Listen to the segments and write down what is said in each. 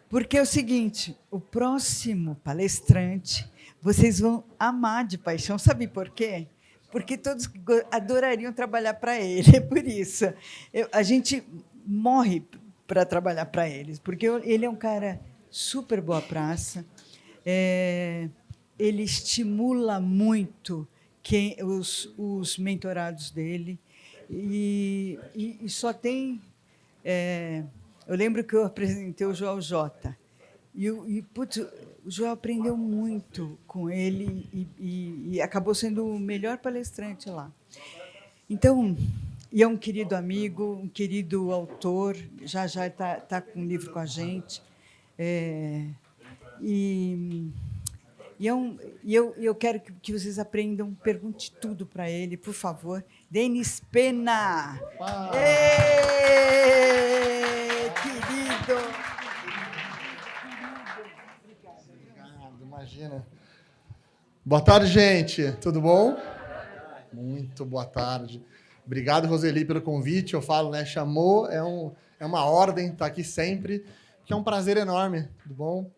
Porque é o seguinte, o próximo palestrante, vocês vão amar de paixão. Sabe por quê? Porque todos adorariam trabalhar para ele, é por isso. A gente morre para trabalhar para eles, porque ele é um cara super boa praça, ele estimula muito os mentorados dele, e só tem... eu lembro que eu apresentei o Joel J. Putz, o Joel aprendeu muito com ele e acabou sendo o melhor palestrante lá. Então, e é um querido amigo, um querido autor, já está com um livro com a gente. Eu quero que vocês aprendam, pergunte tudo para ele, por favor. Denis Pena! Querido! Obrigado, imagina. Boa tarde, gente. Tudo bom? Muito boa tarde. Obrigado, Roseli, pelo convite. Eu falo, né? Chamou, é uma ordem, tá aqui sempre, que é um prazer enorme. Tudo bom?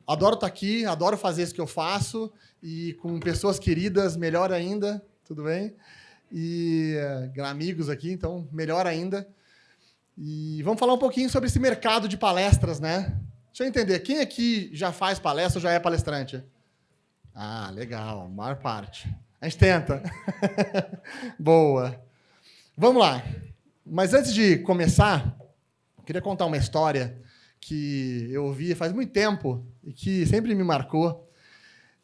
Adoro estar aqui, adoro fazer isso que eu faço, e com pessoas queridas, melhor ainda, tudo bem? E amigos aqui, então, melhor ainda. E vamos falar um pouquinho sobre esse mercado de palestras, né? Deixa eu entender, quem aqui já faz palestra ou já é palestrante? Ah, legal, a maior parte. A gente tenta. Boa. Vamos lá. Mas antes de começar, eu queria contar uma história que eu ouvi faz muito tempo e que sempre me marcou.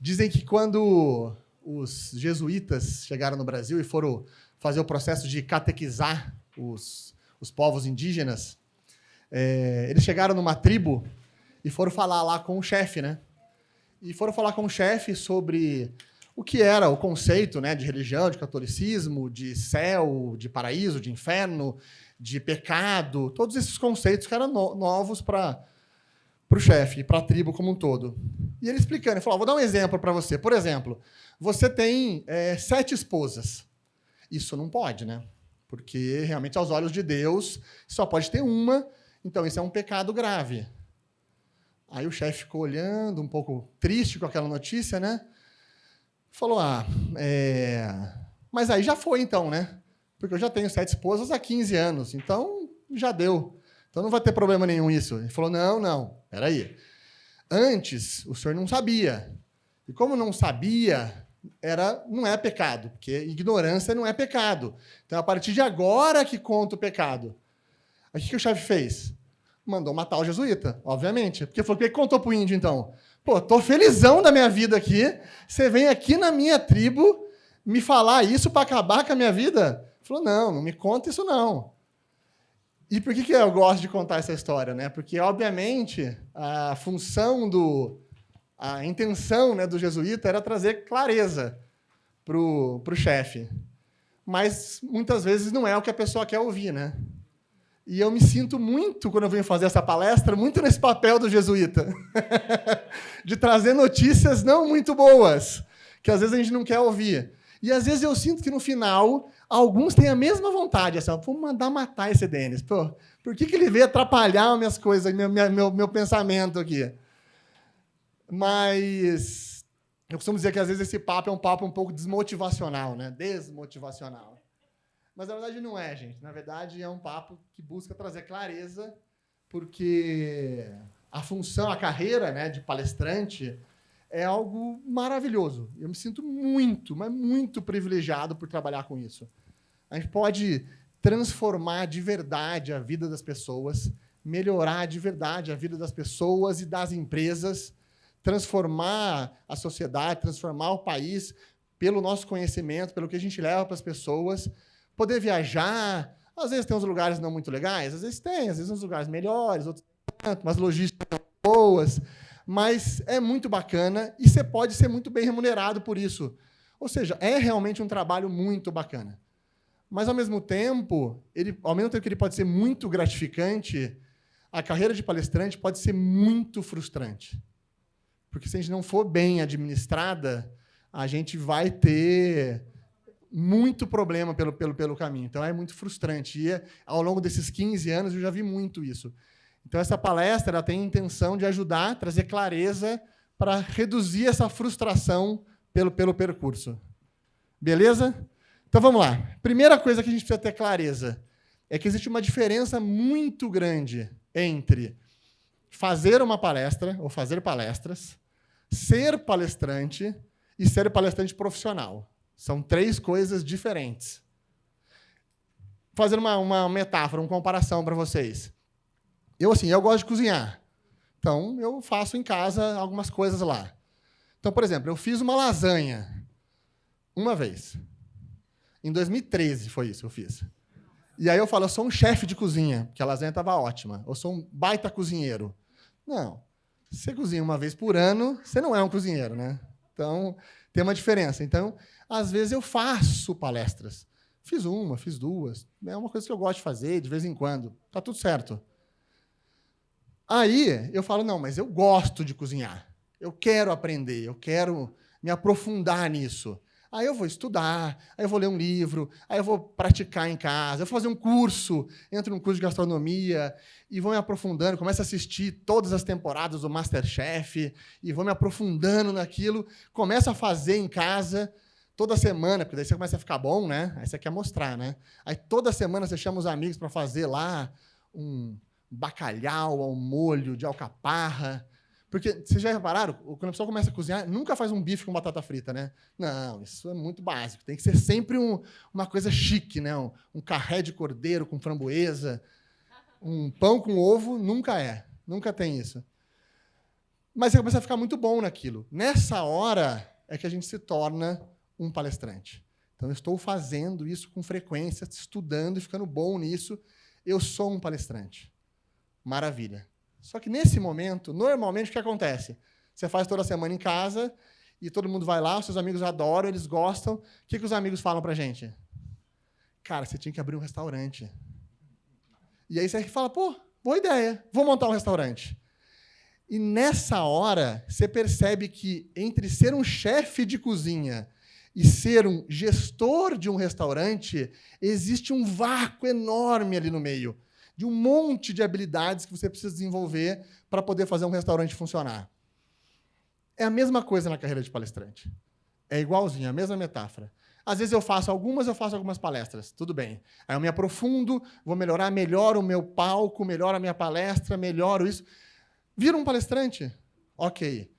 Dizem que quando os jesuítas chegaram no Brasil e foram fazer o processo de catequizar os povos indígenas, eles chegaram numa tribo e foram falar lá com o chefe, né? E foram falar com o chefe sobre o que era o conceito, né, de religião, de catolicismo, de céu, de paraíso, de inferno, de pecado, todos esses conceitos que eram novos para o chefe e para a tribo como um todo. E ele explicando, ele falou, vou dar um exemplo para você. Por exemplo, você tem 7 esposas. Isso não pode, né? Porque, realmente, aos olhos de Deus, só pode ter uma, então isso é um pecado grave. Aí o chefe ficou olhando, um pouco triste com aquela notícia, né? Falou, mas aí já foi, então, né? Porque eu já tenho 7 esposas há 15 anos, então já deu. Então não vai ter problema nenhum isso. Ele falou, não, peraí. Antes, o senhor não sabia. E como não sabia, não é pecado, porque ignorância não é pecado. Então, a partir de agora que conta o pecado. Aí, o que o chefe fez? Mandou matar o jesuíta, obviamente. Porque falou, o que contou para o índio, então? Pô, tô felizão da minha vida aqui, você vem aqui na minha tribo me falar isso para acabar com a minha vida? Ele falou, não me conta isso, não. E por que eu gosto de contar essa história, né? Porque, obviamente, a intenção, né, do jesuíta era trazer clareza para o chefe. Mas, muitas vezes, não é o que a pessoa quer ouvir, né? E eu me sinto muito, quando eu venho fazer essa palestra, muito nesse papel do jesuíta. De trazer notícias não muito boas, que às vezes a gente não quer ouvir. E às vezes eu sinto que no final, alguns têm a mesma vontade, assim, vou mandar matar esse Denis. Pô, por que ele veio atrapalhar minhas coisas, meu pensamento aqui? Mas eu costumo dizer que às vezes esse papo é um papo um pouco desmotivacional, né? Desmotivacional. Mas, na verdade, não é, gente. Na verdade, é um papo que busca trazer clareza, porque a função, a carreira, né, de palestrante é algo maravilhoso. Eu me sinto muito, mas muito privilegiado por trabalhar com isso. A gente pode transformar de verdade a vida das pessoas, melhorar de verdade a vida das pessoas e das empresas, transformar a sociedade, transformar o país pelo nosso conhecimento, pelo que a gente leva para as pessoas, poder viajar. Às vezes tem uns lugares não muito legais, às vezes uns lugares melhores, outros tanto, umas logísticas boas, mas é muito bacana e você pode ser muito bem remunerado por isso. Ou seja, é realmente um trabalho muito bacana. Mas, ao mesmo tempo que ele pode ser muito gratificante, a carreira de palestrante pode ser muito frustrante. Porque, se a gente não for bem administrada, a gente vai ter muito problema pelo caminho. Então, é muito frustrante. E, ao longo desses 15 anos, eu já vi muito isso. Então, essa palestra ela tem a intenção de ajudar a trazer clareza para reduzir essa frustração pelo percurso. Beleza? Então, vamos lá. Primeira coisa que a gente precisa ter clareza é que existe uma diferença muito grande entre fazer uma palestra, ou fazer palestras, ser palestrante e ser palestrante profissional. São 3 coisas diferentes. Fazendo uma metáfora, uma comparação para vocês. Eu gosto de cozinhar. Então, eu faço em casa algumas coisas lá. Então, por exemplo, eu fiz uma lasanha uma vez. Em 2013 foi isso que eu fiz. E aí eu falo, eu sou um chefe de cozinha, porque a lasanha estava ótima. Eu sou um baita cozinheiro. Não. Se você cozinha uma vez por ano, você não é um cozinheiro, né? Então, tem uma diferença. Então, às vezes eu faço palestras. Fiz uma, fiz 2. É uma coisa que eu gosto de fazer de vez em quando. Está tudo certo. Aí eu falo, não, mas eu gosto de cozinhar. Eu quero aprender, eu quero me aprofundar nisso. Aí eu vou estudar, aí eu vou ler um livro, aí eu vou praticar em casa, eu vou fazer um curso, entro num curso de gastronomia e vou me aprofundando, começo a assistir todas as temporadas do MasterChef e vou me aprofundando naquilo, começo a fazer em casa toda semana, porque daí você começa a ficar bom, né? Aí você quer mostrar, né? Aí toda semana você chama os amigos para fazer lá um bacalhau ao molho de alcaparra. Porque, vocês já repararam, quando a pessoa começa a cozinhar, nunca faz um bife com batata frita, né? Não, isso é muito básico. Tem que ser sempre uma coisa chique, né? Um carré de cordeiro com framboesa, um pão com ovo, nunca é. Nunca tem isso. Mas você começa a ficar muito bom naquilo. Nessa hora é que a gente se torna um palestrante. Então, eu estou fazendo isso com frequência, estudando e ficando bom nisso. Eu sou um palestrante. Maravilha. Só que, nesse momento, normalmente, o que acontece? Você faz toda semana em casa e todo mundo vai lá, os seus amigos adoram, eles gostam. O que os amigos falam pra gente? Cara, você tinha que abrir um restaurante. E aí você fala, pô, boa ideia, vou montar um restaurante. E, nessa hora, você percebe que, entre ser um chefe de cozinha e ser um gestor de um restaurante, existe um vácuo enorme ali no meio, de um monte de habilidades que você precisa desenvolver para poder fazer um restaurante funcionar. É a mesma coisa na carreira de palestrante. É igualzinho, a mesma metáfora. Às vezes eu faço algumas palestras, tudo bem. Aí eu me aprofundo, vou melhoro o meu palco, melhoro a minha palestra, melhoro isso. Vira um palestrante? Ok.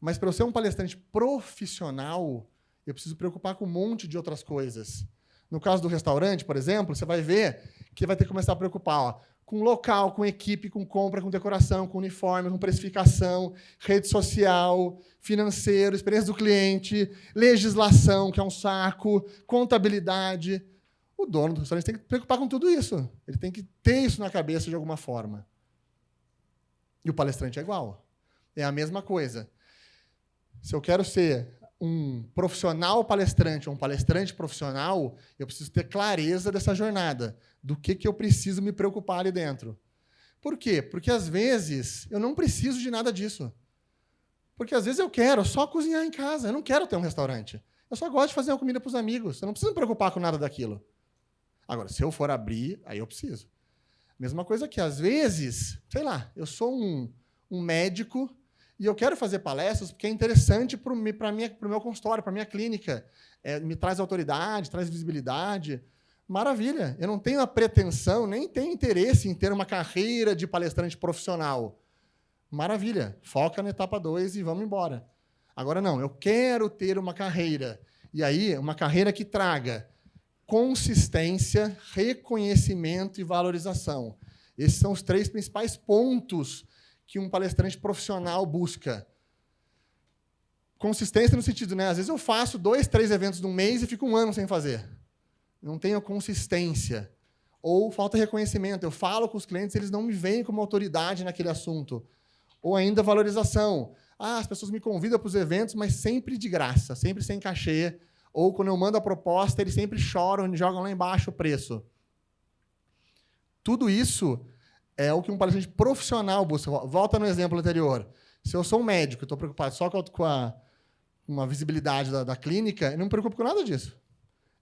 Mas para eu ser um palestrante profissional, eu preciso preocupar com um monte de outras coisas. No caso do restaurante, por exemplo, você vai ver que vai ter que começar a preocupar com local, com equipe, com compra, com decoração, com uniforme, com precificação, rede social, financeiro, experiência do cliente, legislação, que é um saco, contabilidade. O dono do restaurante tem que se preocupar com tudo isso. Ele tem que ter isso na cabeça de alguma forma. E o palestrante é igual. É a mesma coisa. Se eu quero ser um profissional palestrante ou um palestrante profissional, eu preciso ter clareza dessa jornada, do que eu preciso me preocupar ali dentro. Por quê? Porque, às vezes, eu não preciso de nada disso. Porque, às vezes, eu quero só cozinhar em casa, eu não quero ter um restaurante. Eu só gosto de fazer uma comida para os amigos, eu não preciso me preocupar com nada daquilo. Agora, se eu for abrir, aí eu preciso. Mesma coisa que, às vezes, sei lá, eu sou um médico e eu quero fazer palestras porque é interessante para o meu consultório, para a minha clínica. Me traz autoridade, traz visibilidade. Maravilha. Eu não tenho a pretensão, nem tenho interesse em ter uma carreira de palestrante profissional. Maravilha. Foca na etapa 2 e vamos embora. Agora, não. Eu quero ter uma carreira. E aí, uma carreira que traga consistência, reconhecimento e valorização. Esses são os 3 principais pontos que um palestrante profissional busca. Consistência no sentido, né? Às vezes eu faço 2, 3 eventos num mês e fico 1 ano sem fazer. Não tenho consistência. Ou falta reconhecimento. Eu falo com os clientes, eles não me veem como autoridade naquele assunto. Ou ainda valorização. As pessoas me convidam para os eventos, mas sempre de graça, sempre sem cachê. Ou quando eu mando a proposta, eles sempre choram e jogam lá embaixo o preço. Tudo isso é o que um palestrante profissional busca. Volta no exemplo anterior. Se eu sou um médico e estou preocupado só com uma visibilidade da clínica, eu não me preocupo com nada disso.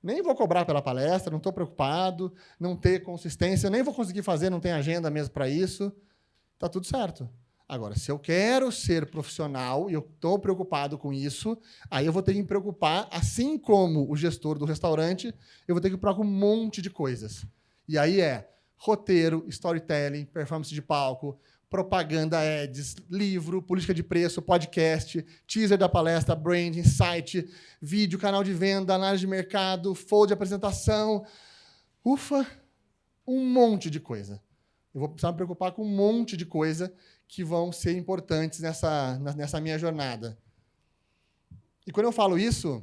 Nem vou cobrar pela palestra, não estou preocupado, não ter consistência, nem vou conseguir fazer, não tem agenda mesmo para isso. Tá tudo certo. Agora, se eu quero ser profissional e eu estou preocupado com isso, aí eu vou ter que me preocupar, assim como o gestor do restaurante, eu vou ter que me preocupar com um monte de coisas. E aí roteiro, storytelling, performance de palco, propaganda, ads, livro, política de preço, podcast, teaser da palestra, branding, site, vídeo, canal de venda, análise de mercado, folder de apresentação. Ufa, um monte de coisa. Eu vou precisar me preocupar com um monte de coisa que vão ser importantes nessa minha jornada. E quando eu falo isso,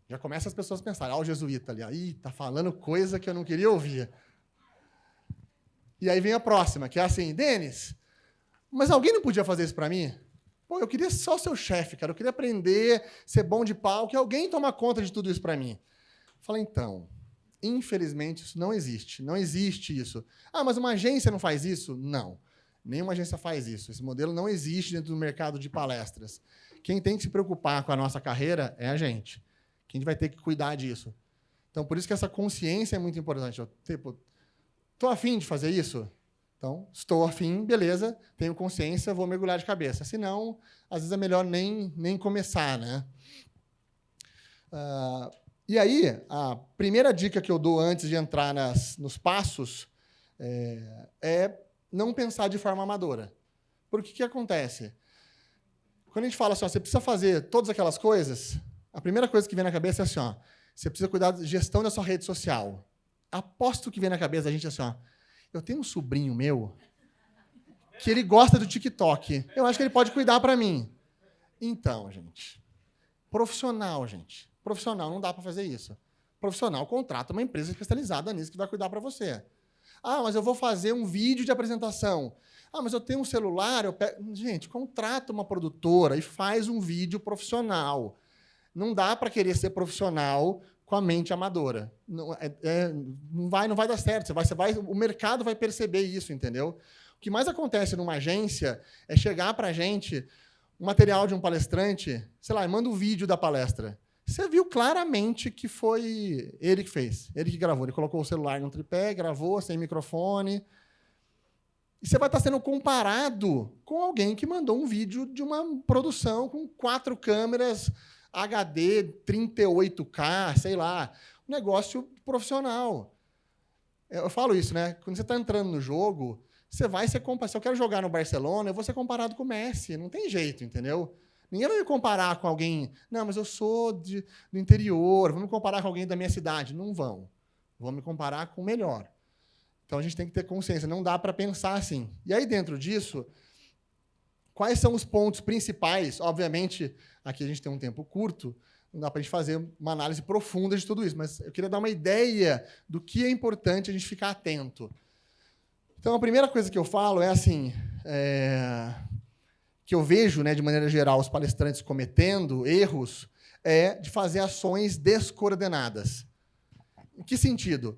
já começa as pessoas a pensar, o jesuíta ali, ih, tá falando coisa que eu não queria ouvir. E aí vem a próxima, que é assim, Denis, mas alguém não podia fazer isso para mim? Pô, eu queria só ser o chefe, cara, eu queria aprender, ser bom de palco, que alguém toma conta de tudo isso para mim. Falei, então, infelizmente, isso não existe. Não existe isso. Ah, mas uma agência não faz isso? Não. Nenhuma agência faz isso. Esse modelo não existe dentro do mercado de palestras. Quem tem que se preocupar com a nossa carreira é a gente. Quem vai ter que cuidar disso. Então, por isso que essa consciência é muito importante. Eu, estou afim de fazer isso? Então, estou afim, beleza, tenho consciência, vou mergulhar de cabeça. Senão, às vezes é melhor nem começar, né? E aí, a primeira dica que eu dou antes de entrar nos passos é não pensar de forma amadora. Porque o que acontece? Quando a gente fala assim, ó, você precisa fazer todas aquelas coisas, a primeira coisa que vem na cabeça é assim, ó, você precisa cuidar da gestão da sua rede social. Aposto que vem na cabeça da gente assim, ó, eu tenho um sobrinho meu que ele gosta do TikTok. Eu acho que ele pode cuidar para mim. Então, gente, profissional, não dá para fazer isso. Profissional contrata uma empresa especializada nisso que vai cuidar para você. Ah, mas eu vou fazer um vídeo de apresentação. Ah, mas eu tenho um celular, eu pego... Gente, contrata uma produtora e faz um vídeo profissional. Não dá para querer ser profissional com a mente amadora. Não vai dar certo. O mercado vai perceber isso, entendeu? O que mais acontece numa agência é chegar para a gente um material de um palestrante, sei lá, manda um vídeo da palestra. Você viu claramente que foi ele que fez, ele que gravou. Ele colocou o celular no tripé, gravou sem microfone. E você vai estar sendo comparado com alguém que mandou um vídeo de uma produção com 4 câmeras, HD, 38K, sei lá, um negócio profissional. Eu falo isso, né? Quando você está entrando no jogo, você vai ser comparado. Se eu quero jogar no Barcelona, eu vou ser comparado com o Messi. Não tem jeito, entendeu? Ninguém vai me comparar com alguém. Não, mas eu sou do interior, vou me comparar com alguém da minha cidade. Não vão. Vou me comparar com o melhor. Então, a gente tem que ter consciência. Não dá para pensar assim. E aí, dentro disso, quais são os pontos principais? Obviamente, aqui a gente tem um tempo curto, não dá para a gente fazer uma análise profunda de tudo isso, mas eu queria dar uma ideia do que é importante a gente ficar atento. Então, a primeira coisa que eu falo é assim, que eu vejo, né, de maneira geral, os palestrantes cometendo erros, é de fazer ações descoordenadas. Em que sentido?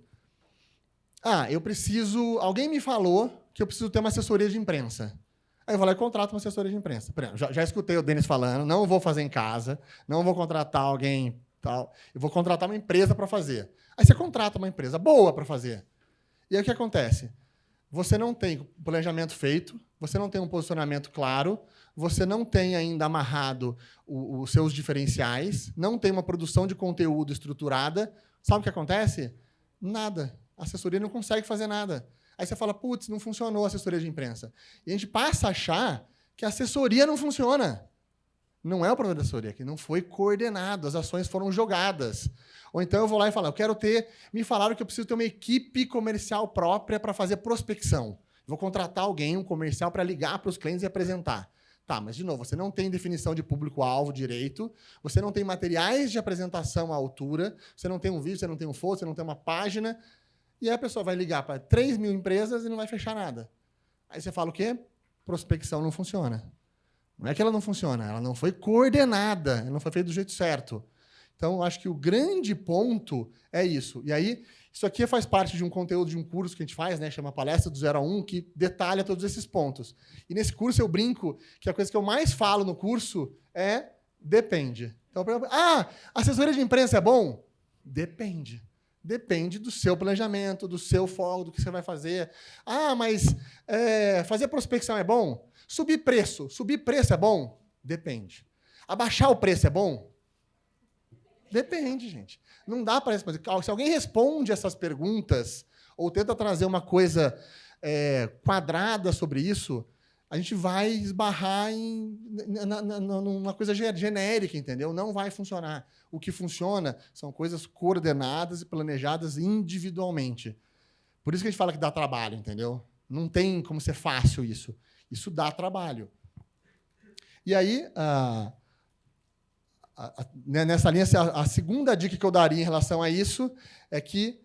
Alguém me falou que eu preciso ter uma assessoria de imprensa. Aí eu vou lá e contrato uma assessoria de imprensa. Por exemplo, já escutei o Denis falando, não vou fazer em casa, não vou contratar alguém, tal, eu vou contratar uma empresa para fazer. Aí você contrata uma empresa boa para fazer. E aí o que acontece? Você não tem planejamento feito, você não tem um posicionamento claro, você não tem ainda amarrado os seus diferenciais, não tem uma produção de conteúdo estruturada. Sabe o que acontece? Nada. A assessoria não consegue fazer nada. Aí você fala, putz, não funcionou a assessoria de imprensa. E a gente passa a achar que a assessoria não funciona. Não é o problema da assessoria, que não foi coordenado, as ações foram jogadas. Ou então eu vou lá e falo, me falaram que eu preciso ter uma equipe comercial própria para fazer prospecção. Vou contratar alguém, um comercial, para ligar para os clientes e apresentar. Tá, mas, de novo, você não tem definição de público-alvo direito, você não tem materiais de apresentação à altura, você não tem um vídeo, você não tem um foto, você não tem uma página, e aí a pessoa vai ligar para 3.000 empresas e não vai fechar nada. Aí você fala o quê? Prospecção não funciona. Não é que ela não funciona, ela não foi coordenada, ela não foi feita do jeito certo. Então, eu acho que o grande ponto é isso. E aí, isso aqui faz parte de um conteúdo de um curso que a gente faz, né, chama Palestra do 0 a 1, que detalha todos esses pontos. E nesse curso eu brinco que a coisa que eu mais falo no curso é depende. Então, assessoria de imprensa é bom? Depende. Depende do seu planejamento, do seu foco, do que você vai fazer. Ah, mas fazer prospecção é bom? Subir preço é bom? Depende. Abaixar o preço é bom? Depende, gente. Não dá para responder. Se alguém responde essas perguntas ou tenta trazer uma coisa quadrada sobre isso, a gente vai esbarrar numa coisa genérica, entendeu? Não vai funcionar. O que funciona são coisas coordenadas e planejadas individualmente. Por isso que a gente fala que dá trabalho, entendeu? Não tem como ser fácil isso. Isso dá trabalho. E aí, nessa linha, a segunda dica que eu daria em relação a isso é que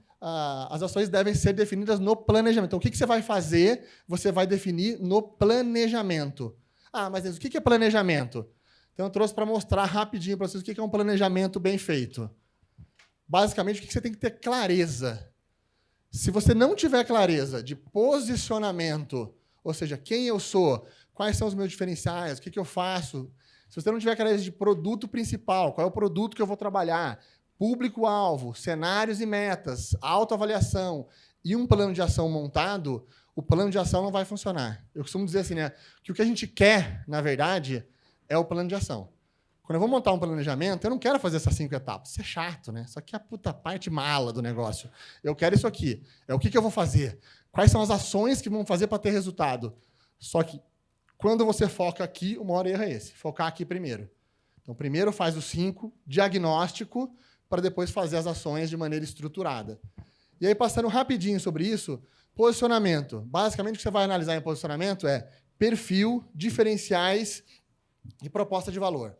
as ações devem ser definidas no planejamento. Então, o que você vai fazer, você vai definir no planejamento. Ah, mas o que é planejamento? Então, eu trouxe para mostrar rapidinho para vocês o que é um planejamento bem feito. Basicamente, o que você tem que ter clareza. Se você não tiver clareza de posicionamento, ou seja, quem eu sou, quais são os meus diferenciais, o que eu faço, se você não tiver clareza de produto principal, qual é o produto que eu vou trabalhar, público-alvo, cenários e metas, autoavaliação e um plano de ação montado, o plano de ação não vai funcionar. Eu costumo dizer assim, né, que o que a gente quer, na verdade, é o plano de ação. Quando eu vou montar um planejamento, eu não quero fazer essas 5 etapas. Isso é chato, né? Isso aqui é a puta parte mala do negócio. Eu quero isso aqui. É o que eu vou fazer. Quais são as ações que vão fazer para ter resultado. Só que, quando você foca aqui, o maior erro é esse. Focar aqui primeiro. Então, primeiro faz os 5, diagnóstico, para depois fazer as ações de maneira estruturada. E aí, passando rapidinho sobre isso, posicionamento. Basicamente, o que você vai analisar em posicionamento é perfil, diferenciais e proposta de valor.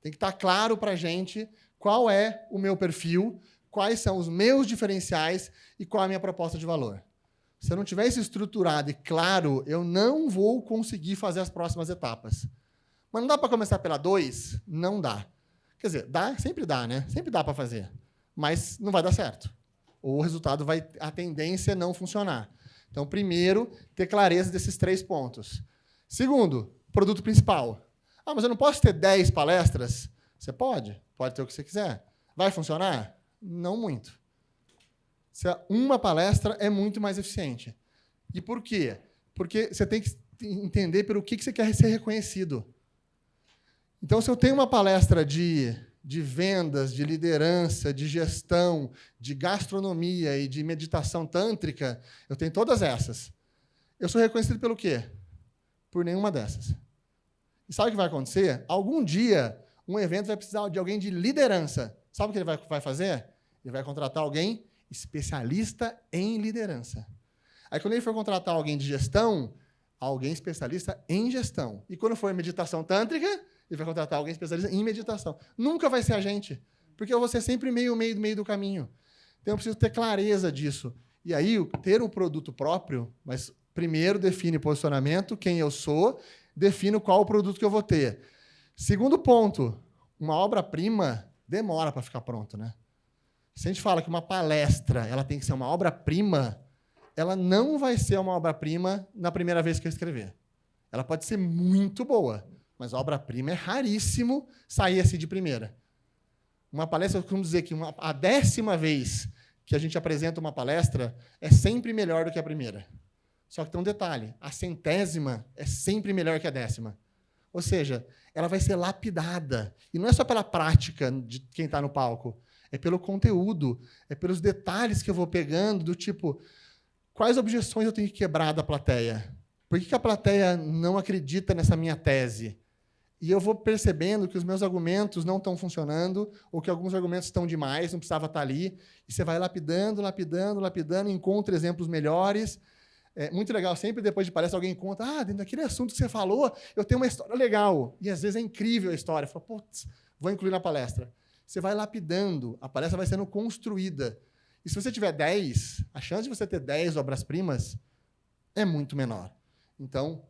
Tem que estar claro para a gente qual é o meu perfil, quais são os meus diferenciais e qual é a minha proposta de valor. Se eu não tiver isso estruturado e claro, eu não vou conseguir fazer as próximas etapas. Mas não dá para começar pela 2? Não dá. Quer dizer, sempre dá, né? Sempre dá para fazer. Mas não vai dar certo. Ou o resultado a tendência é não funcionar. Então, primeiro, ter clareza desses 3 pontos. Segundo, produto principal. Ah, mas eu não posso ter 10 palestras? Você pode ter o que você quiser. Vai funcionar? Não muito. Uma palestra é muito mais eficiente. E por quê? Porque você tem que entender pelo que você quer ser reconhecido. Então, se eu tenho uma palestra de vendas, de liderança, de gestão, de gastronomia e de meditação tântrica, eu tenho todas essas. Eu sou reconhecido pelo quê? Por nenhuma dessas. E sabe o que vai acontecer? Algum dia, um evento vai precisar de alguém de liderança. Sabe o que ele vai fazer? Ele vai contratar alguém especialista em liderança. Aí, quando ele for contratar alguém de gestão, alguém especialista em gestão. E quando for meditação tântrica, ele vai contratar alguém especialista em meditação. Nunca vai ser a gente, porque eu vou ser sempre meio do caminho. Então, eu preciso ter clareza disso. E aí, ter um produto próprio, mas primeiro define posicionamento, quem eu sou, defino qual o produto que eu vou ter. Segundo ponto, uma obra-prima demora para ficar pronto, né? Se a gente fala que uma palestra ela tem que ser uma obra-prima, ela não vai ser uma obra-prima na primeira vez que eu escrever. Ela pode ser muito boa, mas a obra-prima é raríssimo sair assim de primeira. Uma palestra, eu costumo dizer que a 10ª vez que a gente apresenta uma palestra é sempre melhor do que a primeira. Só que tem um detalhe, a 100ª é sempre melhor que a 10ª. Ou seja, ela vai ser lapidada. E não é só pela prática de quem está no palco, é pelo conteúdo, é pelos detalhes que eu vou pegando, do tipo, quais objeções eu tenho que quebrar da plateia? Por que a plateia não acredita nessa minha tese? E eu vou percebendo que os meus argumentos não estão funcionando, ou que alguns argumentos estão demais, não precisava estar ali. E você vai lapidando, encontra exemplos melhores. É muito legal, sempre depois de palestra alguém conta, dentro daquele assunto que você falou, eu tenho uma história legal. E às vezes é incrível a história. Fala, putz, vou incluir na palestra. Você vai lapidando, a palestra vai sendo construída. E se você tiver 10, a chance de você ter 10 obras-primas é muito menor. Então,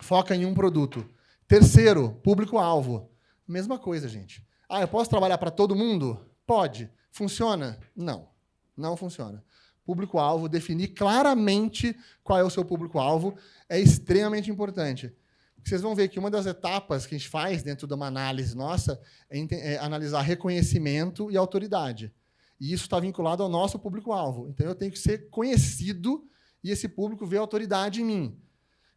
foca em um produto. Terceiro, público-alvo. Mesma coisa, gente. Eu posso trabalhar para todo mundo? Pode. Funciona? Não. Não funciona. Público-alvo, definir claramente qual é o seu público-alvo é extremamente importante. Vocês vão ver que uma das etapas que a gente faz dentro de uma análise nossa é analisar reconhecimento e autoridade. E isso está vinculado ao nosso público-alvo. Então, eu tenho que ser conhecido e esse público vê autoridade em mim.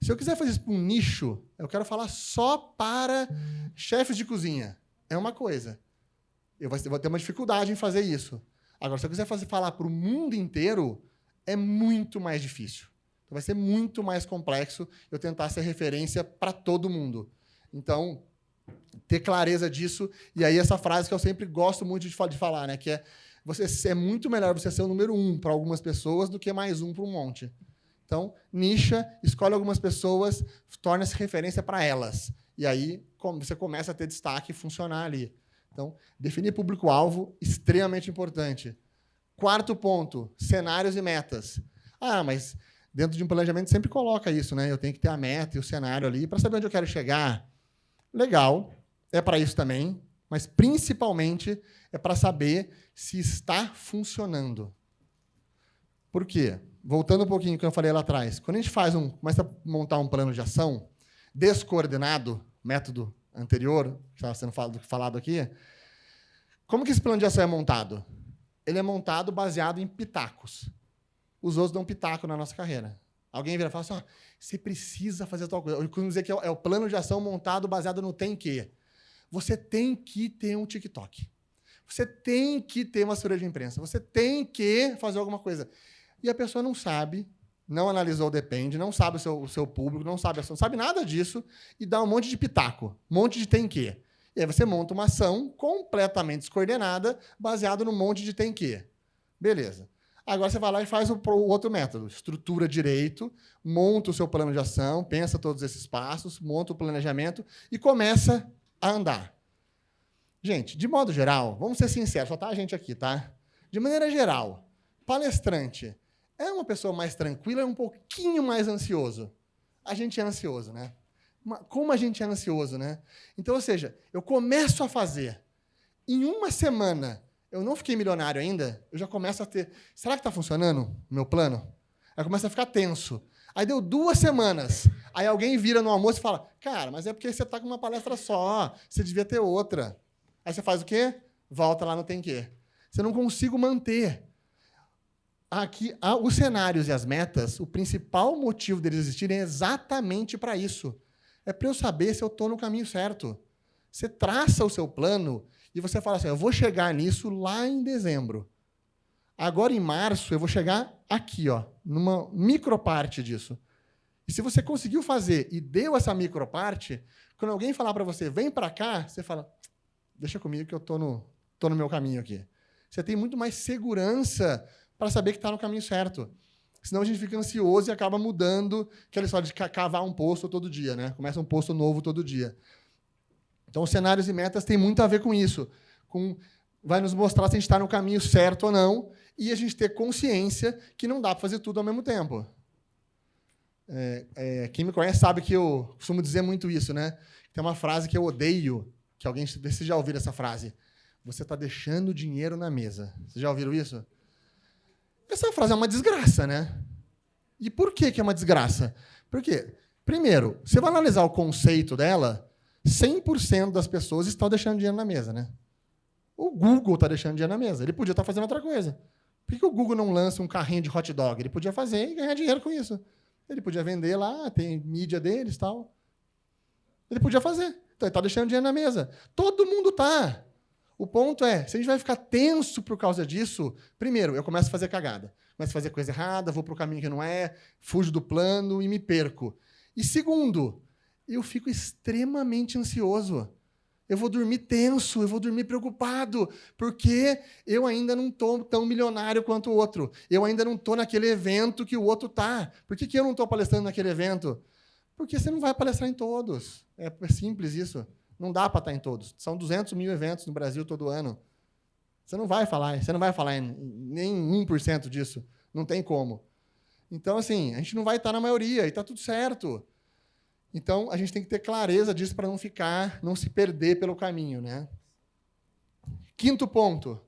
Se eu quiser fazer isso para um nicho, eu quero falar só para chefes de cozinha. É uma coisa. Eu vou ter uma dificuldade em fazer isso. Agora, se eu quiser falar para o mundo inteiro, é muito mais difícil. Então, vai ser muito mais complexo eu tentar ser referência para todo mundo. Então, ter clareza disso. E aí, essa frase que eu sempre gosto muito de falar, né? Que é muito melhor você ser o número 1 para algumas pessoas do que mais um para um monte. Então, nicha, escolhe algumas pessoas, torna-se referência para elas. E aí você começa a ter destaque e funcionar ali. Então, definir público-alvo, extremamente importante. 4º ponto, cenários e metas. Mas dentro de um planejamento sempre coloca isso, né? Eu tenho que ter a meta e o cenário ali para saber onde eu quero chegar. Legal, é para isso também, mas principalmente é para saber se está funcionando. Por quê? Voltando um pouquinho ao que eu falei lá atrás, quando a gente começa a montar um plano de ação descoordenado, método anterior, que estava sendo falado aqui, como que esse plano de ação é montado? Ele é montado baseado em pitacos. Os outros dão pitaco na nossa carreira. Alguém vira e fala assim, você precisa fazer tal coisa. Eu costumo dizer que é o plano de ação montado baseado no tem que. Você tem que ter um TikTok. Você tem que ter uma assessoria de imprensa. Você tem que fazer alguma coisa. E a pessoa não sabe, não analisou o depende, não sabe o seu público, não sabe nada disso e dá um monte de pitaco, um monte de tem que. E aí você monta uma ação completamente descoordenada, baseado no monte de tem que. Beleza. Agora você vai lá e faz o outro método. Estrutura direito, monta o seu plano de ação, pensa todos esses passos, monta o planejamento e começa a andar. Gente, de modo geral, vamos ser sinceros, só tá a gente aqui, tá? De maneira geral, palestrante é uma pessoa mais tranquila, é um pouquinho mais ansioso. A gente é ansioso, né? Como a gente é ansioso, né? Então, ou seja, eu começo a fazer. Em uma semana, eu não fiquei milionário ainda, eu já começo a ter... Será que está funcionando o meu plano? Aí começa a ficar tenso. Aí deu 2 semanas. Aí alguém vira no almoço e fala, cara, mas é porque você está com uma palestra só, você devia ter outra. Aí você faz o quê? Volta lá no tem que. Você não consigo manter. Aqui, os cenários e as metas, o principal motivo deles existirem é exatamente para isso. É para eu saber se eu estou no caminho certo. Você traça o seu plano e você fala assim, eu vou chegar nisso lá em dezembro. Agora, em março, eu vou chegar aqui, numa microparte disso. E se você conseguiu fazer e deu essa microparte, quando alguém falar para você, vem para cá, você fala, deixa comigo que eu estou no meu caminho aqui. Você tem muito mais segurança para saber que está no caminho certo. Senão a gente fica ansioso e acaba mudando aquela história de cavar um poço todo dia, né? Começa um poço novo todo dia. Então, os cenários e metas têm muito a ver com isso. Vai nos mostrar se a gente está no caminho certo ou não e a gente ter consciência que não dá para fazer tudo ao mesmo tempo. Quem me conhece sabe que eu costumo dizer muito isso, né? Tem uma frase que eu odeio, que alguém... Vocês já ouviram essa frase? Você está deixando dinheiro na mesa. Vocês já ouviram isso? Essa frase é uma desgraça, né? E por que é uma desgraça? Porque, primeiro, você vai analisar o conceito dela, 100% das pessoas estão deixando dinheiro na mesa, né? O Google está deixando dinheiro na mesa. Ele podia estar fazendo outra coisa. Por que o Google não lança um carrinho de hot dog? Ele podia fazer e ganhar dinheiro com isso. Ele podia vender lá, tem mídia deles e tal. Ele podia fazer. Então, ele está deixando dinheiro na mesa. Todo mundo está. O ponto é, se a gente vai ficar tenso por causa disso, primeiro, eu começo a fazer cagada. Começo a fazer coisa errada, vou para o caminho que não é, fujo do plano e me perco. E segundo, eu fico extremamente ansioso. Eu vou dormir tenso, eu vou dormir preocupado, porque eu ainda não estou tão milionário quanto o outro. Eu ainda não estou naquele evento que o outro está. Por que eu não estou palestrando naquele evento? Porque você não vai palestrar em todos. É simples isso. Não dá para estar em todos. São 200 mil eventos no Brasil todo ano. Você não vai falar em nem 1% disso. Não tem como. Então, assim, a gente não vai estar na maioria e está tudo certo. Então, a gente tem que ter clareza disso para não se perder pelo caminho, né? 5º ponto,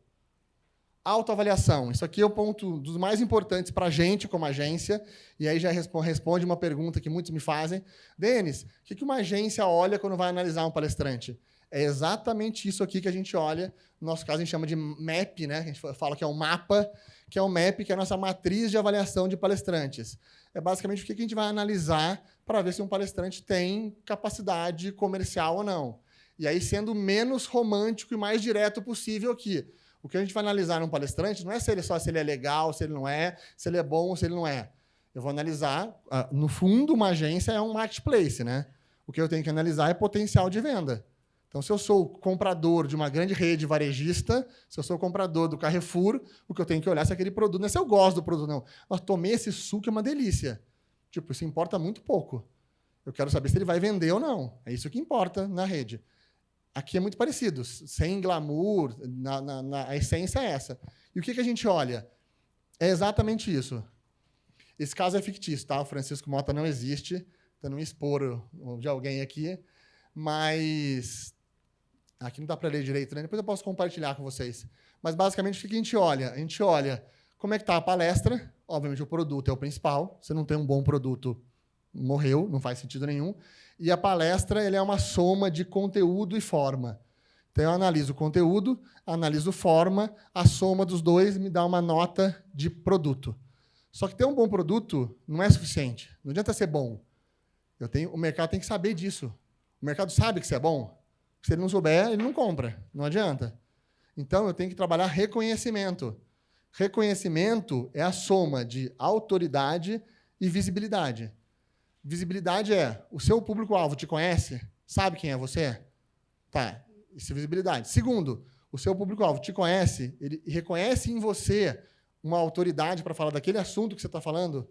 autoavaliação. Isso aqui é o ponto dos mais importantes para a gente como agência, e aí já responde uma pergunta que muitos me fazem. Denis, o que uma agência olha quando vai analisar um palestrante? É exatamente isso aqui que a gente olha. No nosso caso, a gente chama de MAP, né? A gente fala que é um mapa, que é o MAP, que é a nossa matriz de avaliação de palestrantes. É basicamente o que a gente vai analisar para ver se um palestrante tem capacidade comercial ou não. E aí, sendo o menos romântico e mais direto possível aqui. O que a gente vai analisar num palestrante não é se ele é legal, se ele não é, se ele é bom ou se ele não é. Eu vou analisar, no fundo, uma agência é um marketplace, né? O que eu tenho que analisar é potencial de venda. Então, se eu sou comprador de uma grande rede varejista, se eu sou comprador do Carrefour, o que eu tenho que olhar é se aquele produto, não é se eu gosto do produto, não. Mas tomei esse suco, é uma delícia. Tipo, isso importa muito pouco. Eu quero saber se ele vai vender ou não. É isso que importa na rede. Aqui é muito parecido, sem glamour, a essência é essa. E o que a gente olha? É exatamente isso. Esse caso é fictício, tá? O Francisco Mota não existe, para não expor de alguém aqui, mas aqui não dá para ler direito, né? Depois eu posso compartilhar com vocês. Mas, basicamente, o que a gente olha? A gente olha como é que está a palestra. Obviamente, o produto é o principal. Se não tem um bom produto, morreu, não faz sentido nenhum. E a palestra ele é uma soma de conteúdo e forma. Então, eu analiso o conteúdo, analiso forma, a soma dos dois me dá uma nota de produto. Só que ter um bom produto não é suficiente. Não adianta ser bom. O mercado tem que saber disso. O mercado sabe que isso é bom. Se ele não souber, ele não compra. Não adianta. Então, eu tenho que trabalhar reconhecimento. Reconhecimento é a soma de autoridade e visibilidade. Visibilidade é, o seu público-alvo te conhece? Sabe quem é você? Tá, isso é visibilidade. Segundo, o seu público-alvo te conhece, ele reconhece em você uma autoridade para falar daquele assunto que você está falando?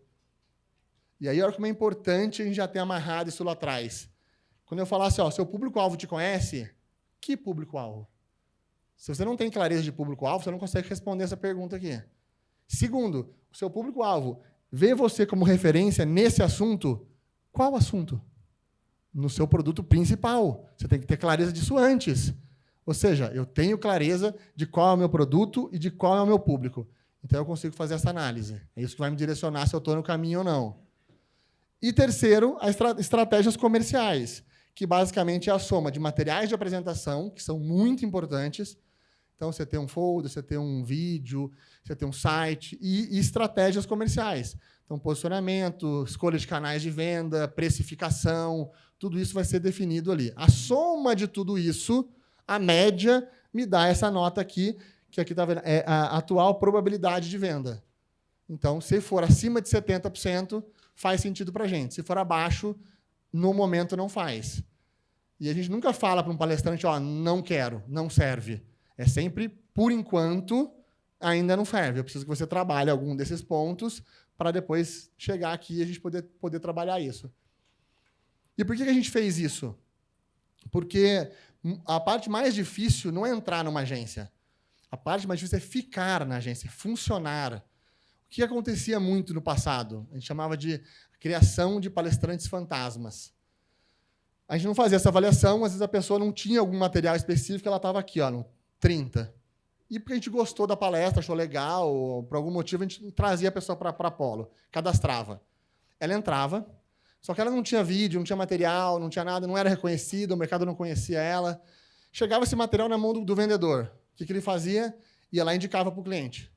E aí, olha como é importante a gente já ter amarrado isso lá atrás. Quando eu falar assim, ó, seu público-alvo te conhece, que público-alvo? Se você não tem clareza de público-alvo, você não consegue responder essa pergunta aqui. Segundo, o seu público-alvo vê você como referência nesse assunto. Qual assunto? No seu produto principal. Você tem que ter clareza disso antes. Ou seja, eu tenho clareza de qual é o meu produto e de qual é o meu público. Então, eu consigo fazer essa análise. É isso que vai me direcionar se eu estou no caminho ou não. E terceiro, as estratégias comerciais, que basicamente é a soma de materiais de apresentação, que são muito importantes. Então, você tem um folder, você tem um vídeo, você tem um site, e estratégias comerciais. Então, posicionamento, escolha de canais de venda, precificação, tudo isso vai ser definido ali. A soma de tudo isso, a média, me dá essa nota aqui, que aqui está vendo, é a atual probabilidade de venda. Então, se for acima de 70%, faz sentido para a gente. Se for abaixo, no momento não faz. E a gente nunca fala para um palestrante, ó, não quero, não serve. É sempre, por enquanto, ainda não serve. Eu preciso que você trabalhe algum desses pontos para depois chegar aqui e a gente poder trabalhar isso. E por que a gente fez isso? Porque a parte mais difícil não é entrar numa agência. A parte mais difícil é ficar na agência, funcionar. O que acontecia muito no passado? A gente chamava de criação de palestrantes fantasmas. A gente não fazia essa avaliação, às vezes a pessoa não tinha algum material específico, ela estava aqui, ó, no 30. E porque a gente gostou da palestra, achou legal, ou por algum motivo a gente trazia a pessoa para a Polo, cadastrava. Ela entrava, só que ela não tinha vídeo, não tinha material, não tinha nada, não era reconhecida, o mercado não conhecia ela. Chegava esse material na mão do vendedor. O que ele fazia? Ia lá e indicava para o cliente.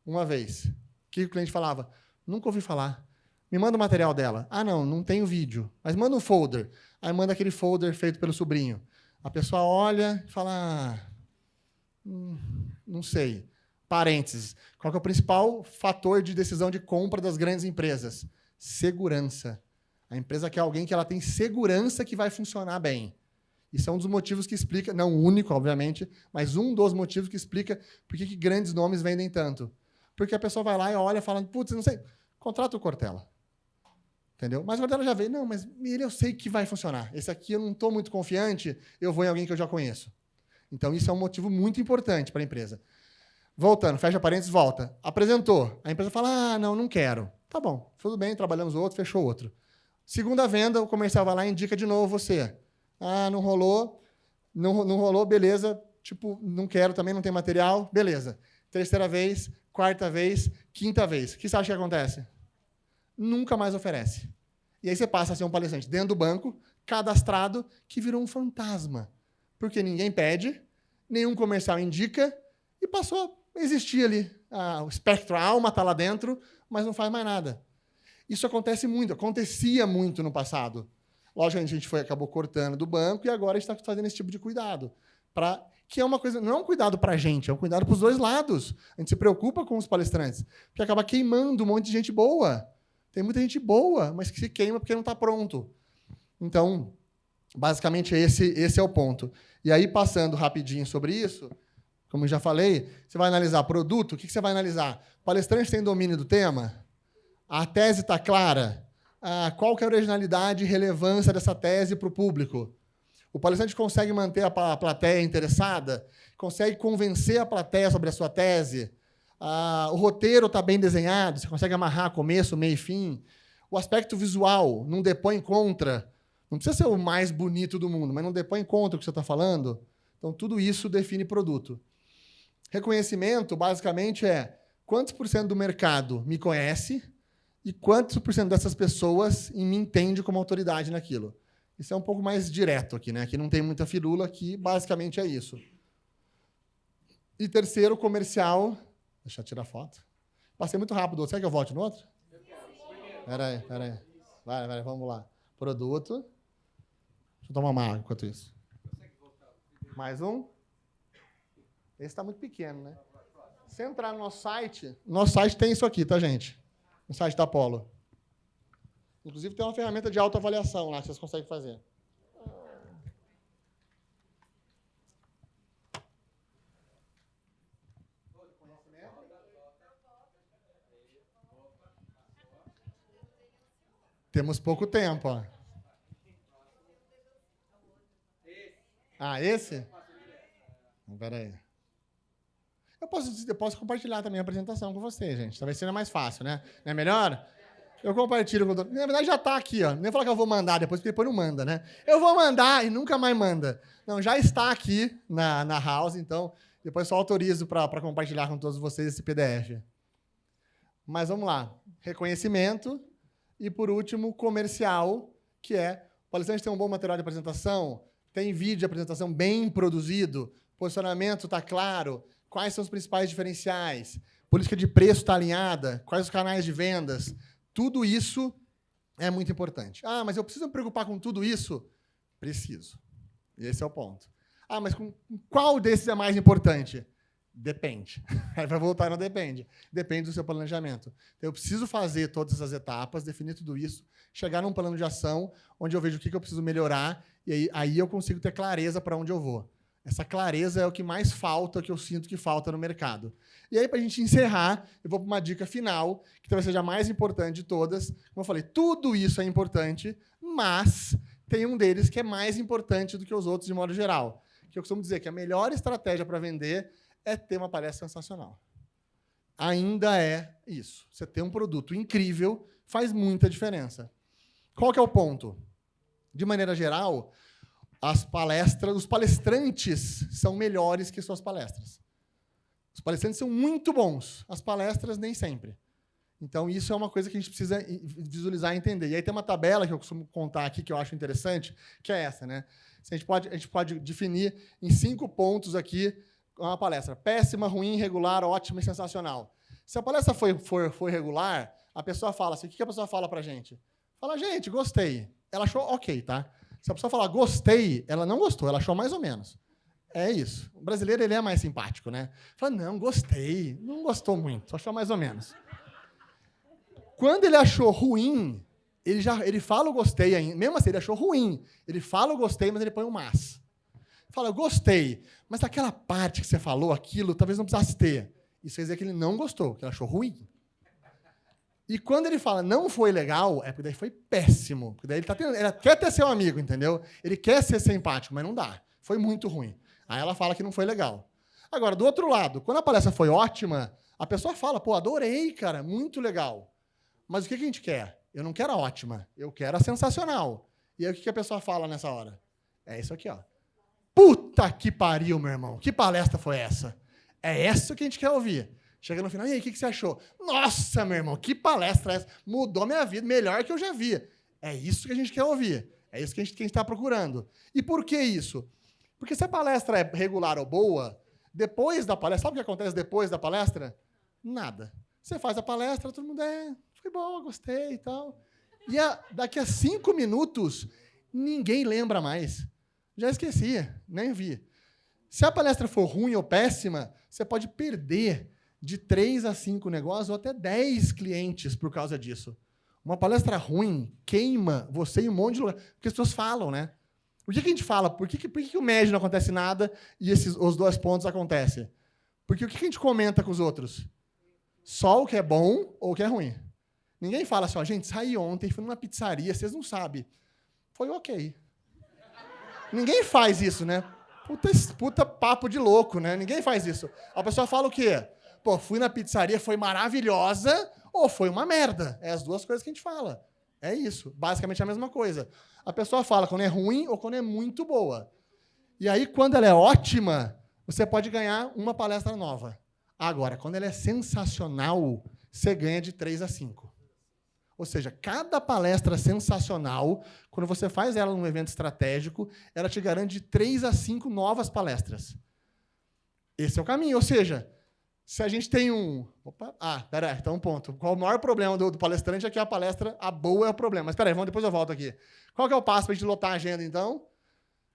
Uma vez. O que o cliente falava? Nunca ouvi falar. Me manda o material dela. Ah, não tenho vídeo. Mas manda um folder. Aí manda aquele folder feito pelo sobrinho. A pessoa olha e fala... não sei. Parênteses. Qual que é o principal fator de decisão de compra das grandes empresas? Segurança. A empresa quer alguém que ela tem segurança que vai funcionar bem. Isso é um dos motivos que explica, não o único, obviamente, mas um dos motivos que explica por que grandes nomes vendem tanto. Porque a pessoa vai lá e olha falando, putz, não sei, contrata o Cortella. Entendeu? Mas o Cortella já veio, não, mas ele eu sei que vai funcionar. Esse aqui eu não estou muito confiante, eu vou em alguém que eu já conheço. Então, isso é um motivo muito importante para a empresa. Voltando, fecha parênteses, volta. Apresentou. A empresa fala, não quero. Tá bom, tudo bem, trabalhamos outro, fechou outro. Segunda venda, o comercial vai lá e indica de novo você. Não rolou, não rolou, beleza. Tipo, não quero, também não tem material, beleza. Terceira vez, quarta vez, quinta vez. O que você acha que acontece? Nunca mais oferece. E aí você passa a ser um palestrante dentro do banco, cadastrado, que virou um fantasma. porque ninguém pede, nenhum comercial indica, e passou a existir ali. O espectro, a alma está lá dentro, mas não faz mais nada. Isso acontece muito, acontecia muito no passado. Logicamente, a gente acabou cortando do banco e agora a gente está fazendo esse tipo de cuidado. Que é uma coisa, não é um cuidado para a gente, é um cuidado para os dois lados. A gente se preocupa com os palestrantes, porque acaba queimando um monte de gente boa. Tem muita gente boa, mas que se queima porque não está pronto. Então, basicamente, esse é o ponto. E aí, passando rapidinho sobre isso, como eu já falei, você vai analisar produto, o que você vai analisar? O palestrante tem domínio do tema? A tese está clara? Qual que é a originalidade e relevância dessa tese para o público? O palestrante consegue manter a plateia interessada? Consegue convencer a plateia sobre a sua tese? O roteiro está bem desenhado? Você consegue amarrar começo, meio e fim? O aspecto visual não depõe contra? Não precisa ser o mais bonito do mundo, mas não depõe contra o que você está falando? Então, tudo isso define produto. Reconhecimento, basicamente, é quantos por cento do mercado me conhece e quantos por cento dessas pessoas me entende como autoridade naquilo. Isso é um pouco mais direto aqui, né? Aqui não tem muita firula, aqui basicamente é isso. E terceiro, comercial. Deixa eu tirar foto. Passei muito rápido. Será que eu volte no outro? Espera aí. Vai, vamos lá. Produto. Deixa eu tomar uma água enquanto isso. Mais um. Esse está muito pequeno, né? Se entrar no nosso site tem isso aqui, tá, gente? No site da Apollo. Inclusive, tem uma ferramenta de autoavaliação lá que vocês conseguem fazer. Temos pouco tempo, ó. Esse? Espera aí. Eu posso compartilhar também a apresentação com vocês, gente. Talvez seja mais fácil, né? Não é melhor? Eu compartilho com todo. Na verdade, já está aqui, ó. Nem falar que eu vou mandar depois, porque depois não manda, né? Eu vou mandar e nunca mais manda. Não, já está aqui na house, então depois só autorizo para compartilhar com todos vocês esse PDF. Mas vamos lá. Reconhecimento. E, por último, comercial, que é o palestrante tem um bom material de apresentação, tem vídeo de apresentação bem produzido, posicionamento está claro, quais são os principais diferenciais, política de preço está alinhada, quais os canais de vendas. Tudo isso é muito importante. Mas eu preciso me preocupar com tudo isso? Preciso. E esse é o ponto. Mas com qual desses é mais importante? Depende. Aí vai voltar no depende. Depende do seu planejamento. Então, eu preciso fazer todas essas etapas, definir tudo isso, chegar num plano de ação onde eu vejo o que eu preciso melhorar e aí eu consigo ter clareza para onde eu vou. Essa clareza é o que mais falta, que eu sinto que falta no mercado. E aí, para a gente encerrar, eu vou para uma dica final, que talvez seja a mais importante de todas. Como eu falei, tudo isso é importante, mas tem um deles que é mais importante do que os outros de modo geral. Que eu costumo dizer que a melhor estratégia para vender é ter uma palestra sensacional. Ainda é isso. Você ter um produto incrível faz muita diferença. Qual que é o ponto? De maneira geral, os palestrantes são melhores que suas palestras. Os palestrantes são muito bons, as palestras nem sempre. Então, isso é uma coisa que a gente precisa visualizar e entender. E aí tem uma tabela que eu costumo contar aqui, que eu acho interessante, que é essa, né? A gente pode definir em 5 pontos aqui uma palestra. Péssima, ruim, regular, ótima e sensacional. Se a palestra for regular, a pessoa fala assim, o que a pessoa fala pra gente? Fala, gente, gostei. Ela achou ok, tá? Se a pessoa falar gostei, ela não gostou, ela achou mais ou menos. É isso. O brasileiro, ele é mais simpático, né? Fala, não, gostei. Não gostou muito, achou mais ou menos. Quando ele achou ruim, ele fala o gostei ainda. Mesmo assim, ele achou ruim. Ele fala o gostei, mas ele põe um mas. Fala, eu gostei, mas aquela parte que você falou, aquilo, talvez não precisasse ter. Isso quer dizer que ele não gostou, que ele achou ruim. E quando ele fala não foi legal, é porque daí foi péssimo. Porque daí ele quer ter seu amigo, entendeu? Ele quer ser simpático, mas não dá. Foi muito ruim. Aí ela fala que não foi legal. Agora, do outro lado, quando a palestra foi ótima, a pessoa fala, pô, adorei, cara, muito legal. Mas o que a gente quer? Eu não quero a ótima, eu quero a sensacional. E aí o que a pessoa fala nessa hora? É isso aqui, ó. Puta que pariu, meu irmão. Que palestra foi essa? É essa que a gente quer ouvir. Chega no final, e aí, o que você achou? Nossa, meu irmão, que palestra é essa? Mudou minha vida, melhor que eu já vi. É isso que a gente quer ouvir. É isso que a gente está procurando. E por que isso? Porque se a palestra é regular ou boa, depois da palestra, sabe o que acontece depois da palestra? Nada. Você faz a palestra, todo mundo, foi bom, gostei e tal. E daqui a 5 minutos, ninguém lembra mais. Já esqueci, nem vi. Se a palestra for ruim ou péssima, você pode perder de 3 a 5 negócios ou até 10 clientes por causa disso. Uma palestra ruim queima você em um monte de lugar. Porque as pessoas falam, né? Por que a gente fala? Por que o médio não acontece nada e os 2 pontos acontecem? Porque o que a gente comenta com os outros? Só o que é bom ou o que é ruim. Ninguém fala assim, gente, saí ontem, fui numa pizzaria, vocês não sabem. Foi ok. Ninguém faz isso, né? Puta papo de louco, né? Ninguém faz isso. A pessoa fala o quê? Pô, fui na pizzaria, foi maravilhosa ou foi uma merda. É as 2 coisas que a gente fala. É isso. Basicamente a mesma coisa. A pessoa fala quando é ruim ou quando é muito boa. E aí, quando ela é ótima, você pode ganhar uma palestra nova. Agora, quando ela é sensacional, você ganha de 3 a 5. Ou seja, cada palestra sensacional, quando você faz ela num evento estratégico, ela te garante de 3 a 5 novas palestras. Esse é o caminho. Ou seja, se a gente tem um... peraí, então um ponto. Qual o maior problema do palestrante é que a boa é o problema. Mas peraí, depois eu volto aqui. Qual que é o passo para a gente lotar a agenda, então?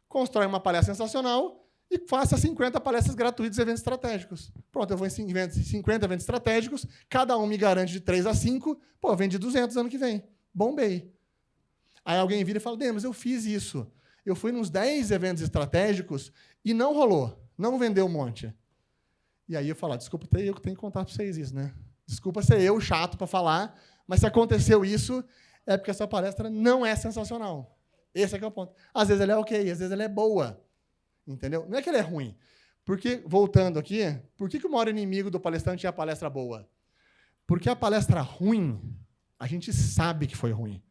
Constrói uma palestra sensacional e faça 50 palestras gratuitas em eventos estratégicos. Pronto, eu vou em 50 eventos estratégicos, cada um me garante de 3 a 5, eu vendi 200 ano que vem. Bombei. Aí alguém vira e fala, mas eu fiz isso. Eu fui nos 10 eventos estratégicos e não rolou, não vendeu um monte. E aí eu falo, desculpa ter eu que tenho que contar para vocês isso, né? Desculpa ser eu chato para falar, mas se aconteceu isso, é porque essa palestra não é sensacional. Esse é que é o ponto. Às vezes ela é ok, às vezes ela é boa. Entendeu? Não é que ele é ruim. Porque, voltando aqui, por que o maior inimigo do palestrante é a palestra boa? Porque a palestra ruim, a gente sabe que foi ruim.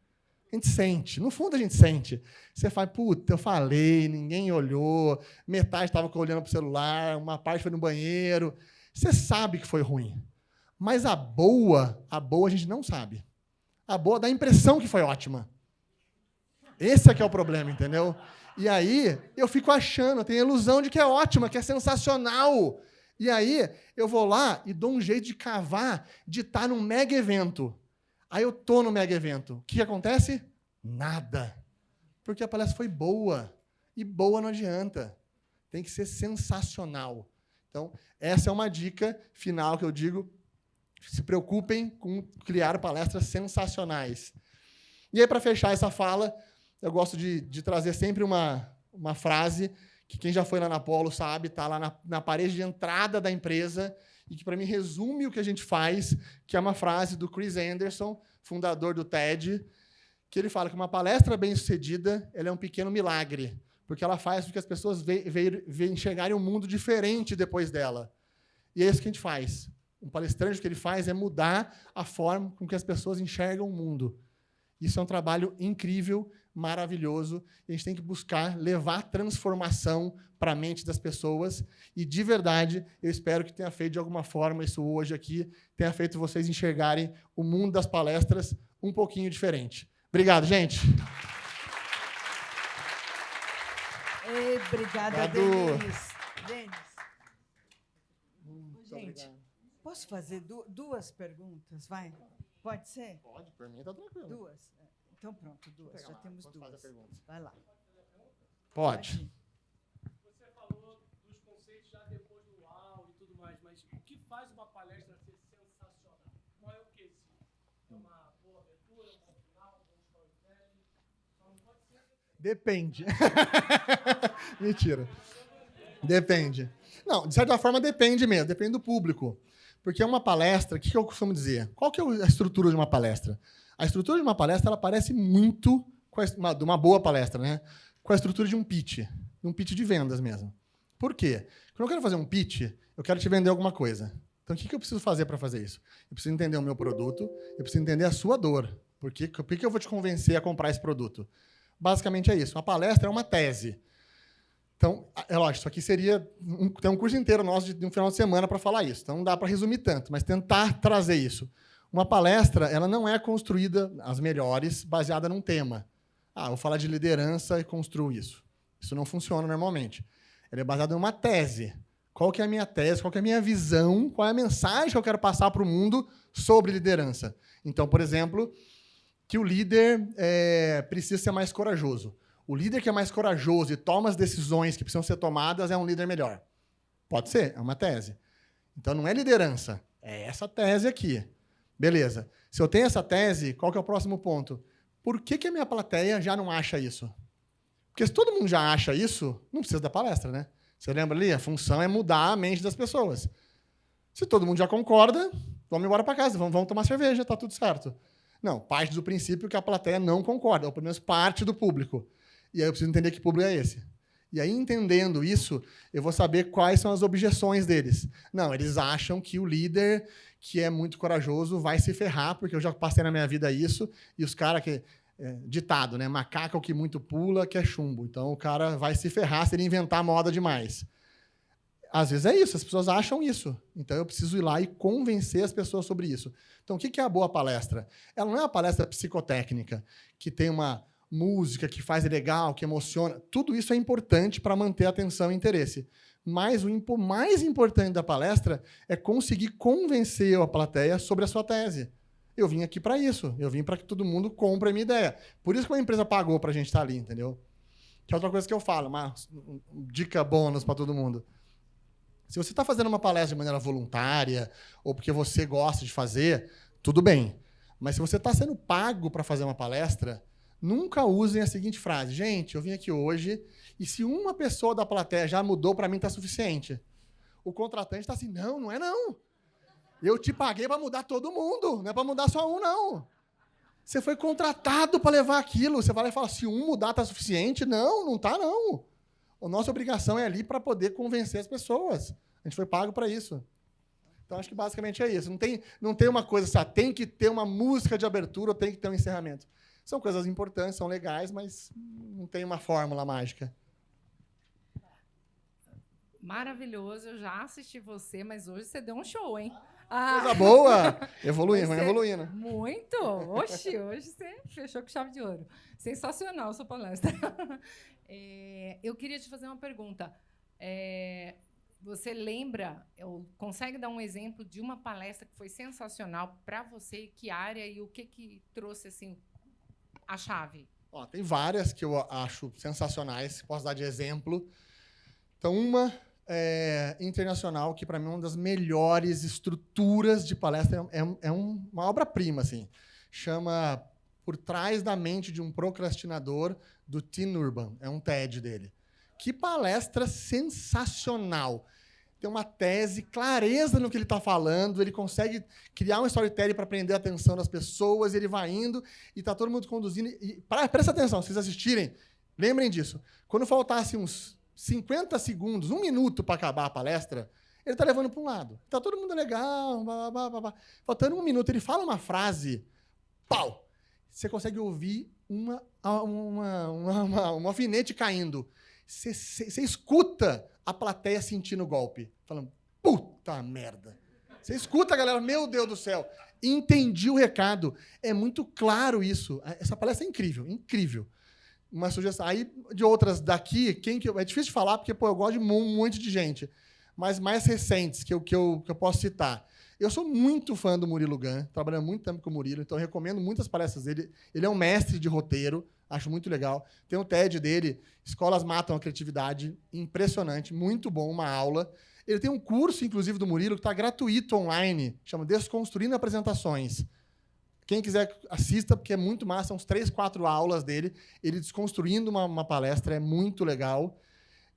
A gente sente. No fundo, a gente sente. Você fala, eu falei, ninguém olhou, metade estava olhando para o celular, uma parte foi no banheiro. Você sabe que foi ruim. Mas a boa a gente não sabe. A boa dá a impressão que foi ótima. Esse é que é o problema, entendeu? E aí, eu fico achando, eu tenho a ilusão de que é ótima, que é sensacional. E aí, eu vou lá e dou um jeito de cavar, de estar num mega evento. Aí eu estou no mega evento. O que acontece? Nada. Porque a palestra foi boa. E boa não adianta. Tem que ser sensacional. Então, essa é uma dica final que eu digo. Se preocupem com criar palestras sensacionais. E aí, para fechar essa fala, eu gosto de trazer sempre uma frase que quem já foi lá na Apollo sabe, está lá na parede de entrada da empresa e que, para mim, resume o que a gente faz, que é uma frase do Chris Anderson, fundador do TED, que ele fala que uma palestra bem-sucedida ela é um pequeno milagre, porque ela faz com que as pessoas enxergarem um mundo diferente depois dela. E é isso que a gente faz. Um palestrante, o que ele faz é mudar a forma com que as pessoas enxergam o mundo. Isso é um trabalho incrível, maravilhoso, e a gente tem que buscar levar transformação para a mente das pessoas, e, de verdade, eu espero que tenha feito, de alguma forma, isso hoje aqui, tenha feito vocês enxergarem o mundo das palestras um pouquinho diferente. Obrigado, gente. Obrigada, Denis. Gente, posso fazer 2 perguntas? Vai? Pode ser? Pode, por mim está tranquilo. 2? Então, pronto, 2. Já temos 2. Vai lá. Pode. Você falou dos conceitos já depois do uau e tudo mais, mas o que faz uma palestra ser sensacional? Qual é o quesito? É uma boa abertura, um bom final, um bom storytelling? Só não pode ser... Depende. Mentira. Depende. Não, de certa forma, depende mesmo. Depende do público. Porque uma palestra, o que eu costumo dizer? Qual que é a estrutura de uma palestra? A estrutura de uma palestra ela parece muito de uma boa palestra, né? Com a estrutura de um pitch de vendas mesmo. Por quê? Quando eu quero fazer um pitch, eu quero te vender alguma coisa. Então, o que eu preciso fazer para fazer isso? Eu preciso entender o meu produto, eu preciso entender a sua dor. Por que eu vou te convencer a comprar esse produto? Basicamente é isso. Uma palestra é uma tese. Então, é lógico, isso aqui seria... Tem um curso inteiro nosso de um final de semana para falar isso. Então, não dá para resumir tanto, mas tentar trazer isso. Uma palestra ela não é construída, as melhores, baseada num tema. Vou falar de liderança e construo isso. Isso não funciona normalmente. Ela é baseada em uma tese. Qual que é a minha tese? Qual que é a minha visão? Qual é a mensagem que eu quero passar para o mundo sobre liderança? Então, por exemplo, que o líder precisa ser mais corajoso. O líder que é mais corajoso e toma as decisões que precisam ser tomadas é um líder melhor. Pode ser, é uma tese. Então, não é liderança, é essa tese aqui. Beleza. Se eu tenho essa tese, qual que é o próximo ponto? Por que a minha plateia já não acha isso? Porque se todo mundo já acha isso, não precisa da palestra, né? Você lembra ali? A função é mudar a mente das pessoas. Se todo mundo já concorda, vamos embora para casa, vamos tomar cerveja, está tudo certo. Não, parte do princípio que a plateia não concorda, ou pelo menos parte do público. E aí eu preciso entender que público é esse. E aí, entendendo isso, eu vou saber quais são as objeções deles. Não, eles acham que o líder, que é muito corajoso, vai se ferrar, porque eu já passei na minha vida isso, e os caras que... ditado, né? Macaco que muito pula, que é chumbo. Então, o cara vai se ferrar se ele inventar moda demais. Às vezes é isso, as pessoas acham isso. Então, eu preciso ir lá e convencer as pessoas sobre isso. Então, o que é a boa palestra? Ela não é uma palestra psicotécnica, que tem uma música que faz legal, que emociona. Tudo isso é importante para manter a atenção e interesse. Mas o mais importante da palestra é conseguir convencer a plateia sobre a sua tese. Eu vim aqui para isso. Eu vim para que todo mundo compre a minha ideia. Por isso que uma empresa pagou para a gente estar ali, entendeu? Que é outra coisa que eu falo, uma dica bônus para todo mundo. Se você está fazendo uma palestra de maneira voluntária ou porque você gosta de fazer, tudo bem. Mas se você está sendo pago para fazer uma palestra, nunca usem a seguinte frase. Gente, eu vim aqui hoje e se uma pessoa da plateia já mudou, para mim está suficiente. O contratante está assim, não é não. Eu te paguei para mudar todo mundo, não é para mudar só um, não. Você foi contratado para levar aquilo. Você vai lá e fala, se um mudar está suficiente? Não está, não. A nossa obrigação é ali para poder convencer as pessoas. A gente foi pago para isso. Então, acho que basicamente é isso. Não tem uma coisa assim, tem que ter uma música de abertura ou tem que ter um encerramento. São coisas importantes, são legais, mas não tem uma fórmula mágica. Maravilhoso, eu já assisti você, mas hoje você deu um show, hein? Coisa boa! Evoluindo. Muito! Oxi, hoje você fechou com chave de ouro. Sensacional a sua palestra. Eu queria te fazer uma pergunta. Você lembra, consegue dar um exemplo de uma palestra que foi sensacional para você, que área e o que trouxe assim, a chave? Tem várias que eu acho sensacionais, posso dar de exemplo. Então, uma internacional, que para mim é uma das melhores estruturas de palestra, é uma obra-prima, assim. Chama Por Trás da Mente de um Procrastinador, do Tim Urban. É um TED dele. Que palestra sensacional! Tem uma tese, clareza no que ele está falando, ele consegue criar um storytelling para prender a atenção das pessoas, ele vai indo e está todo mundo conduzindo. Presta atenção, se vocês assistirem, lembrem disso. Quando faltasse uns 50 segundos, 1 minuto para acabar a palestra, ele está levando para um lado. Está todo mundo legal, faltando 1 minuto, ele fala uma frase, pau! Você consegue ouvir um alfinete caindo. Você escuta a plateia sentindo o golpe, falando, puta merda. Você escuta a galera, meu Deus do céu, entendi o recado. É muito claro isso. Essa palestra é incrível, incrível. Uma sugestão. Aí, de outras daqui, é difícil de falar, porque eu gosto de um monte de gente, mas mais recentes que eu posso citar. Eu sou muito fã do Murilo Gun, trabalhando muito tempo com o Murilo, então eu recomendo muitas palestras dele. Ele é um mestre de roteiro, acho muito legal. Tem o TED dele, Escolas Matam a Criatividade, impressionante, muito bom, uma aula. Ele tem um curso, inclusive, do Murilo, que está gratuito online, chama Desconstruindo Apresentações. Quem quiser, assista, porque é muito massa, são uns 3, 4 aulas dele, ele desconstruindo uma palestra, é muito legal.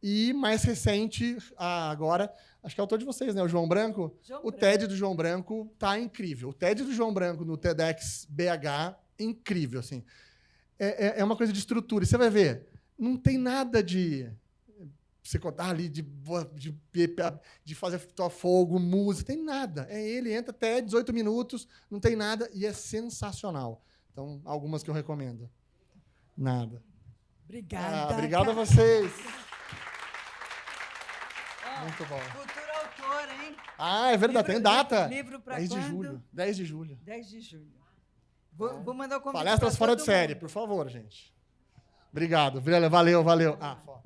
E mais recente, agora, acho que é o autor de vocês, né? O João Branco. O TED do João Branco tá incrível. O TED do João Branco no TEDx BH, incrível, assim. É uma coisa de estrutura. E você vai ver, não tem nada de psicotar ali, de fazer fogo, música, tem nada. Ele entra até 18 minutos, não tem nada, e é sensacional. Então, algumas que eu recomendo. Nada. Obrigada. Obrigado a vocês. Muito bom. Futuro autor, hein? É verdade, tem data. Livro para 10 quando? de julho. 10 de julho. 10 de julho. Vou mandar o convite Palestras pra fora todo de série, mundo. por favor, gente. Obrigado. Valeu. Foto.